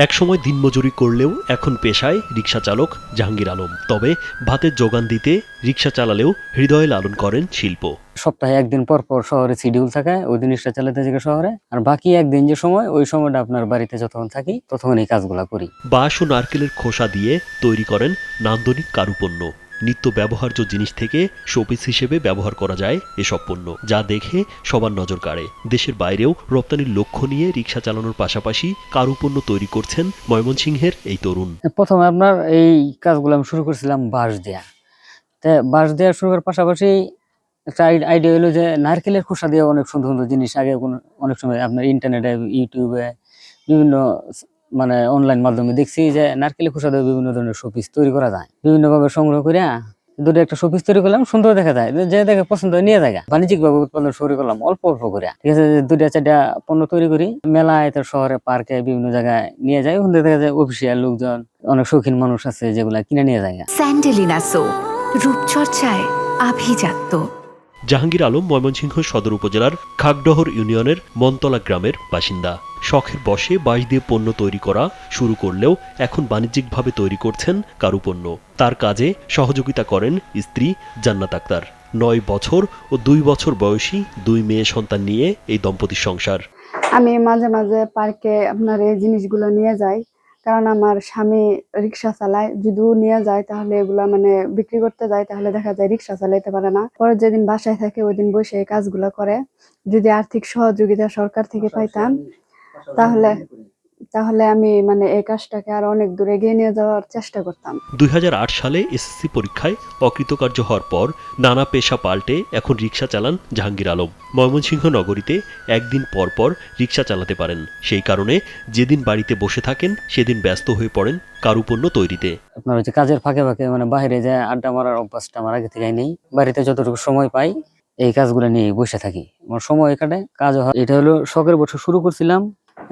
একসময় দিনমজুরি করলেও এখন পেশায় রিকশা চালক জাহাঙ্গীর আলম। তবে ভাতের যোগান দিতে রিকশা চালালেও হৃদয়ে লালন করেন শিল্প। সপ্তাহে একদিন পর পর শহরে শিডিউল থাকে, ওই দিন রিক্সা চালাতে যাই শহরে, আর বাকি একদিন যে সময়, ওই সময়টা আপনার বাড়িতে যতক্ষণ থাকি ততক্ষণ এই কাজগুলা করি। বাঁশ ও নারকেলের খোসা দিয়ে তৈরি করেন নান্দনিক কারুপণ্য। নিত্য ব্যবহার্য জিনিস থেকে শোপিস হিসেবে ব্যবহার করা যায় এসব পণ্য, যা দেখে সবার নজর কাড়ে। দেশের বাইরেও রপ্তানির লক্ষ্য নিয়ে রিকশা চালানোর পাশাপাশি কারুপণ্য তৈরি করছেন ময়মনসিংহের এই তরুণ। প্রথমে আপনার এই কাজগুলো আমি শুরু করছিলাম বাঁশ দেয়া। বাঁশ দেওয়া শুরু করার পাশাপাশি একটা আইডিয়া হলো যে নারকেলের খোসা দিয়ে অনেক সুন্দর সুন্দর জিনিস আগে অনেক সময় আপনার ইন্টারনেটে, ইউটিউবে, বিভিন্ন মানে অনলাইন মাধ্যমে দেখছি যে নারকেলের খোসা দিয়ে বিভিন্ন ধরনের শোপিস তৈরি করা যায়। বিভিন্ন ভাবে সংগ্রহ করে দুটো একটা শোপিস তৈরি করলাম, সুন্দর দেখা যায়, যে দেখে পছন্দ নিয়ে যায়। বাণিজ্যিক ভাবে উৎপাদন শুরু করলাম অল্প অল্প করে, ঠিক আছে। দুইটা চারটা পণ্য তৈরি করি, মেলায়, শহরে, পার্কে, বিভিন্ন জায়গায় নিয়ে যায়। ওখান থেকে দেখা যায় অফিসিয়াল লোকজন, অনেক শৌখিন মানুষ আছে যেগুলা কিনে নিয়ে যায়। স্যান্ডেলিনা সো, রূপচর্চায় আভিজাত্য। জাহাঙ্গীর আলম ময়মনসিংহ সদর উপজেলার খাগডহর ইউনিয়নের মনতলা গ্রামের বাসিন্দা। শখের বশে বাঁশ দিয়ে পণ্য তৈরি করা শুরু করলেও এখন বাণিজ্যিকভাবে তৈরি করছেন কারুপণ্য। তার কাজে সহযোগিতা করেন স্ত্রী জান্নাত আক্তার। 9 বছর ও 2 বছর বয়সী 2 মেয়ে সন্তান নিয়ে এই দম্পতির সংসার। আমি মাঝে মাঝে পার্কে আপনার এই জিনিসগুলো নিয়ে যাই, কারণ আমার স্বামী রিক্সা চালায়। যদিও নিয়ে যায় তাহলে এগুলা মানে বিক্রি করতে যায়, তাহলে দেখা যায় রিক্সা চালাইতে পারে না। পরে যেদিন বাসায় থাকে ওই দিন বসে এই কাজগুলো করে। যদি আর্থিক সহযোগিতা সরকার থেকে পাইতাম তাহলে তাহলে আমি মানে এই কাজটাকে আরো অনেক দূর এগিয়ে নিয়ে যাওয়ার চেষ্টা করতাম। 2008 সালে এসএসসি পরীক্ষায় অকৃতকার্য হওয়ার পর নানা পেশা পাল্টে এখন রিকশা চালান জাহাঙ্গীর আলম। ময়মনসিংহ নগরীতে একদিন পর পর রিকশা চালাতে পারেন। সেই কারণে যেদিন বাড়িতে বসে থাকেন সেদিন ব্যস্ত হয়ে পড়েন কারুপণ্য তৈরিতে। আপনার হচ্ছে কাজের ফাঁকে ফাঁকে মানে বাইরে যায় আড্ডা মারার অভ্যাসটা আমার আগে থেকে নেই। বাড়িতে যতটুকু সময় পাই এই কাজগুলো নিয়ে বসে থাকি, আমার সময় কাটে, কাজ হয়। এটা হলো শখের বছর শুরু করছিলাম,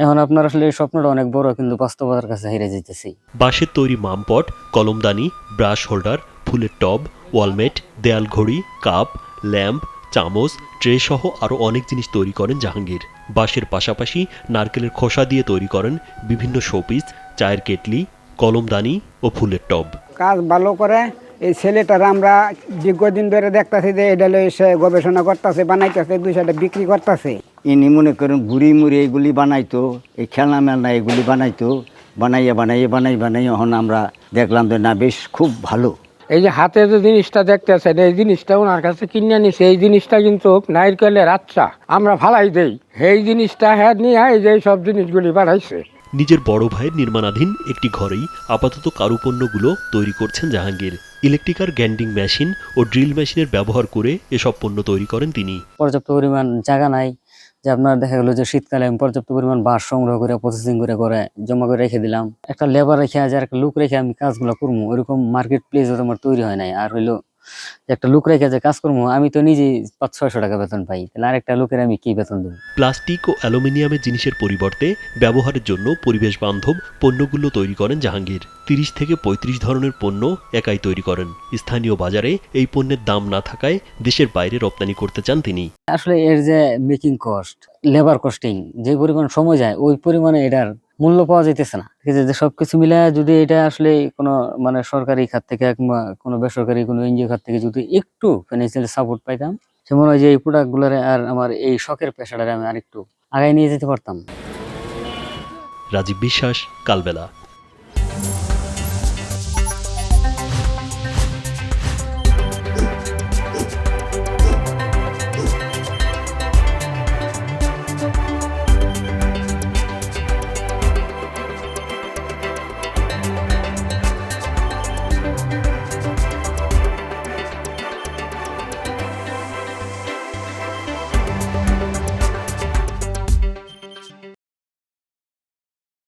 এখন আপনার আসলে এই স্বপ্নটা অনেক বড়, কিন্তু বাস্তবতার কাছে হেরে যেতেছি। বাঁশের তৈরি মামপট, কলমদানি, ব্রাশ হোল্ডার, ফুলের টব, ওয়ালমেট, দেয়াল ঘড়ি, কাপ, ল্যাম্প, চামচ, ট্রে সহ আরও অনেক জিনিস তৈরি করেন জাহাঙ্গীর। বাঁশের পাশাপাশি নারকেলের খোসা দিয়ে তৈরি করেন বিভিন্ন শোপিস, চায়ের কেটলি, কলমদানি ও ফুলের টব। কাজ ভালো করে এই ছেলেটার আমরা দীর্ঘদিন ধরে দেখতেছি যে এটা এসে গবেষণা করতেছে, বানাইতেছে, 2-4টা বিক্রি করতেছে। ইনি মনে করেন ঘুড়ি মুড়ি এগুলি বানাইতো, এই খেলনা মেলনা এগুলি বানাইতো, বানাই এখন আমরা দেখলাম যে না, বেশ খুব ভালো। এই যে হাতে যে জিনিসটা দেখতেছেন, এই জিনিসটা ওনার কাছে কিনে নিছে। এই জিনিসটা কিন্তু নারকেলের আচ্ছা আমরা ফালাই দেই, এই জিনিসটা হ্যাঁ নিয়ে এই যে সব জিনিসগুলি বানাইছে। নিজের বড় ভাইয়ের নির্মাণাধীন একটি ঘরেই আপাতত কারুপণ্যগুলো তৈরি করছেন জাহাঙ্গীর। ইলেকট্রিকার গ্যান্ডিং মেশিন ও ড্রিল মেশিনের ব্যবহার করে এসব পণ্য তৈরি করেন তিনি। পর্যাপ্ত পরিমাণ জায়গা নাই, যে আপনার দেখা গেলো যে শীতকালে আমি পর্যাপ্ত পরিমাণ বাঁশ সংগ্রহ করে প্রসেসিং করে জমা করে রেখে দিলাম। একটা লেবার রেখে একটা লুক রেখে আমি কাজগুলো করবো, ওইরকম মার্কেট প্লেস আমার তৈরি হয় নাই। আর হইলো একটা লুক রেখে যে কাজ করবো, আমি তো নিজেই 500-600 টাকা বেতন পাই, তাহলে আরেকটা লোকের আমি কি বেতন দেবো? প্লাস্টিক ও অ্যালুমিনিয়ামের জিনিসের পরিবর্তে ব্যবহারের জন্য পরিবেশ বান্ধব পণ্যগুলো তৈরি করেন জাহাঙ্গীর। 30 থেকে 35 ধরনের পণ্য একাই তৈরি করেন। স্থানীয় বাজারে এই পণ্যের দাম না থাকায় দেশের বাইরে রপ্তানি করতে চান তিনি। আসলে এর যে মেকিং কস্ট, লেবার কস্টিং, যে পরিমাণ সময় যায় ওই পরিমাণে এটার মূল্য পাওয়া যাইতেছে না। ঠিক আছে, যে সবকিছু মিলে যদি এটা আসলে কোনো মানে সরকারি খাত থেকে কিংবা কোনো বেসরকারি কোনো এনজিও খাত থেকে যদি একটু ফিনান্সিয়াল সাপোর্ট পাইতাম, সে মনে হয় যে এই প্রোডাক্ট গুলারে আর আমার এই শখের পেশাটারে আমি আরেকটু আগায় নিয়ে যেতে পারতাম। রাজীব বিশ্বাস, কালবেলা।